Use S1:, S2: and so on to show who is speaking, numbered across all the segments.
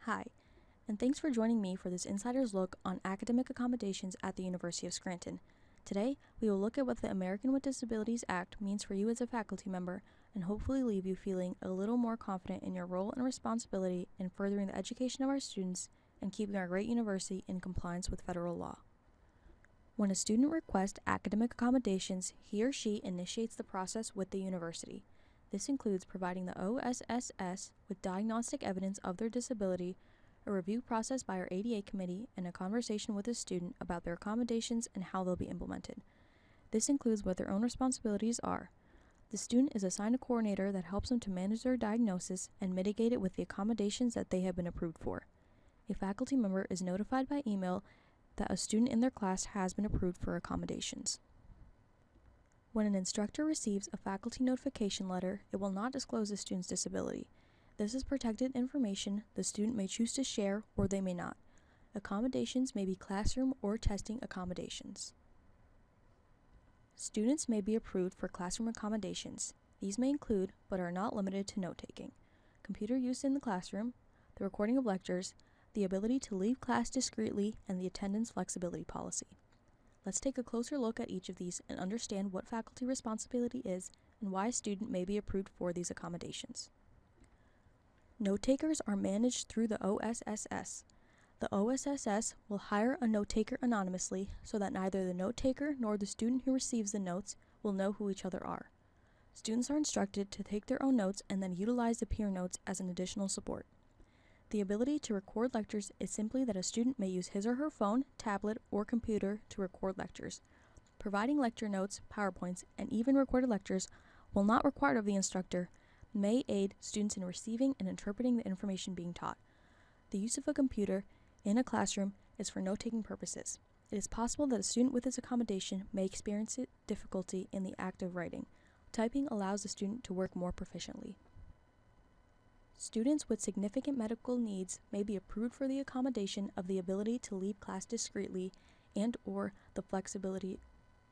S1: Hi, and thanks for joining me for this insider's look on academic accommodations at the University of Scranton. Today, we will look at what the American with Disabilities Act means for you as a faculty member and hopefully leave you feeling a little more confident in your role and responsibility in furthering the education of our students and keeping our great university in compliance with federal law. When a student requests academic accommodations, he or she initiates the process with the university. This includes providing the OSSS with diagnostic evidence of their disability, a review process by our ADA committee, and a conversation with the student about their accommodations and how they'll be implemented. This includes what their own responsibilities are. The student is assigned a coordinator that helps them to manage their diagnosis and mitigate it with the accommodations that they have been approved for. A faculty member is notified by email that a student in their class has been approved for accommodations. When an instructor receives a faculty notification letter, it will not disclose the student's disability. This is protected information the student may choose to share or they may not. Accommodations may be classroom or testing accommodations. Students may be approved for classroom accommodations. These may include, but are not limited to, note-taking, computer use in the classroom, the recording of lectures, the ability to leave class discreetly, and the attendance flexibility policy. Let's take a closer look at each of these and understand what faculty responsibility is and why a student may be approved for these accommodations. Note-takers are managed through the OSSS. The OSSS will hire a note-taker anonymously so that neither the note-taker nor the student who receives the notes will know who each other are. Students are instructed to take their own notes and then utilize the peer notes as an additional support. The ability to record lectures is simply that a student may use his or her phone, tablet, or computer to record lectures. Providing lecture notes, PowerPoints, and even recorded lectures, while not required of the instructor, may aid students in receiving and interpreting the information being taught. The use of a computer in a classroom is for note-taking purposes. It is possible that a student with this accommodation may experience difficulty in the act of writing. Typing allows the student to work more proficiently. Students with significant medical needs may be approved for the accommodation of the ability to leave class discreetly and/or the flexibility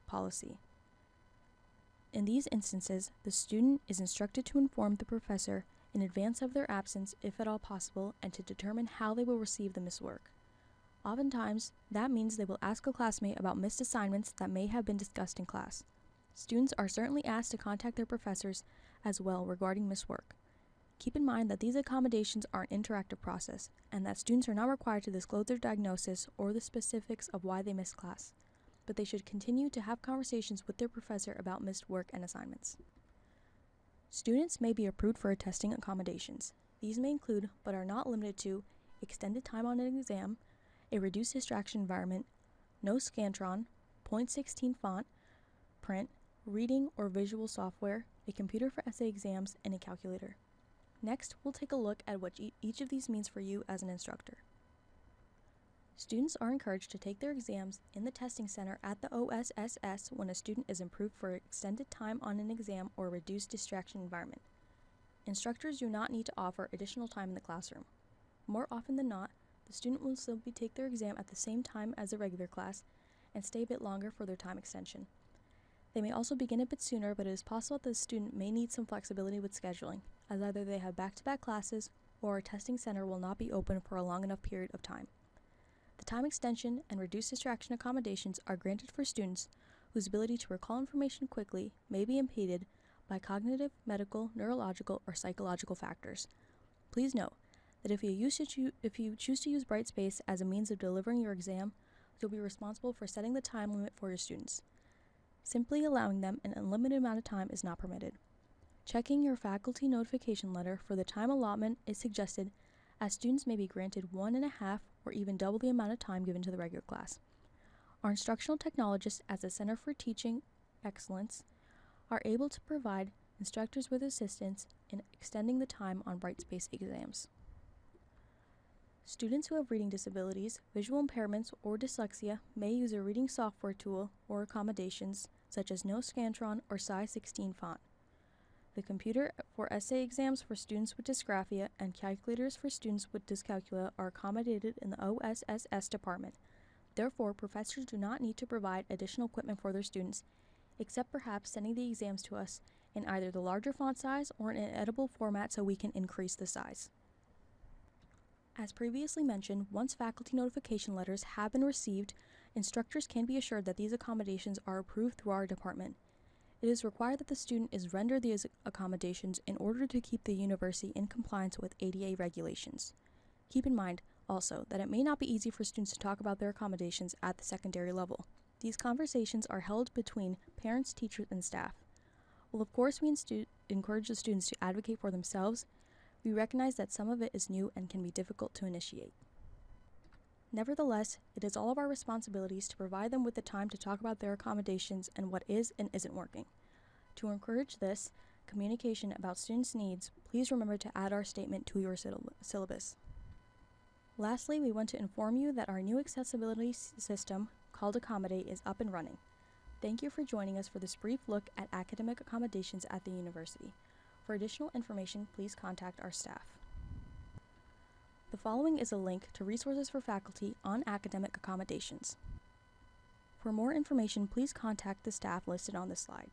S1: policy. In these instances, the student is instructed to inform the professor in advance of their absence if at all possible and to determine how they will receive the missed work. Oftentimes, that means they will ask a classmate about missed assignments that may have been discussed in class. Students are certainly asked to contact their professors as well regarding missed work. Keep in mind that these accommodations are an interactive process and that students are not required to disclose their diagnosis or the specifics of why they missed class, but they should continue to have conversations with their professor about missed work and assignments. Students may be approved for testing accommodations. These may include, but are not limited to, extended time on an exam, a reduced distraction environment, no Scantron, .16 font, print, reading or visual software, a computer for essay exams, and a calculator. Next, we'll take a look at what each of these means for you as an instructor. Students are encouraged to take their exams in the testing center at the OSSS when a student is approved for extended time on an exam or reduced distraction environment. Instructors do not need to offer additional time in the classroom. More often than not, the student will simply take their exam at the same time as a regular class and stay a bit longer for their time extension. They may also begin a bit sooner, but it is possible that the student may need some flexibility with scheduling, as either they have back-to-back classes or a testing center will not be open for a long enough period of time. The time extension and reduced distraction accommodations are granted for students whose ability to recall information quickly may be impeded by cognitive, medical, neurological, or psychological factors. Please note that if you choose to use Brightspace as a means of delivering your exam, you'll be responsible for setting the time limit for your students. Simply allowing them an unlimited amount of time is not permitted. Checking your faculty notification letter for the time allotment is suggested, as students may be granted 1.5 or even double the amount of time given to the regular class. Our instructional technologists at the Center for Teaching Excellence are able to provide instructors with assistance in extending the time on Brightspace exams. Students who have reading disabilities, visual impairments, or dyslexia may use a reading software tool or accommodations such as no Scantron or size 16 font. The computer for essay exams for students with dysgraphia and calculators for students with dyscalculia are accommodated in the OSSS department. Therefore, professors do not need to provide additional equipment for their students, except perhaps sending the exams to us in either the larger font size or in an editable format so we can increase the size. As previously mentioned, once faculty notification letters have been received, instructors can be assured that these accommodations are approved through our department. It is required that the student is rendered these accommodations in order to keep the university in compliance with ADA regulations. Keep in mind, also, that it may not be easy for students to talk about their accommodations at the secondary level. These conversations are held between parents, teachers, and staff. While of course we encourage the students to advocate for themselves, we recognize that some of it is new and can be difficult to initiate. Nevertheless, it is all of our responsibilities to provide them with the time to talk about their accommodations and what is and isn't working. To encourage this communication about students' needs, please remember to add our statement to your syllabus. Lastly, we want to inform you that our new accessibility system, called Accommodate, is up and running. Thank you for joining us for this brief look at academic accommodations at the university. For additional information, please contact our staff. The following is a link to resources for faculty on academic accommodations. For more information, please contact the staff listed on this slide.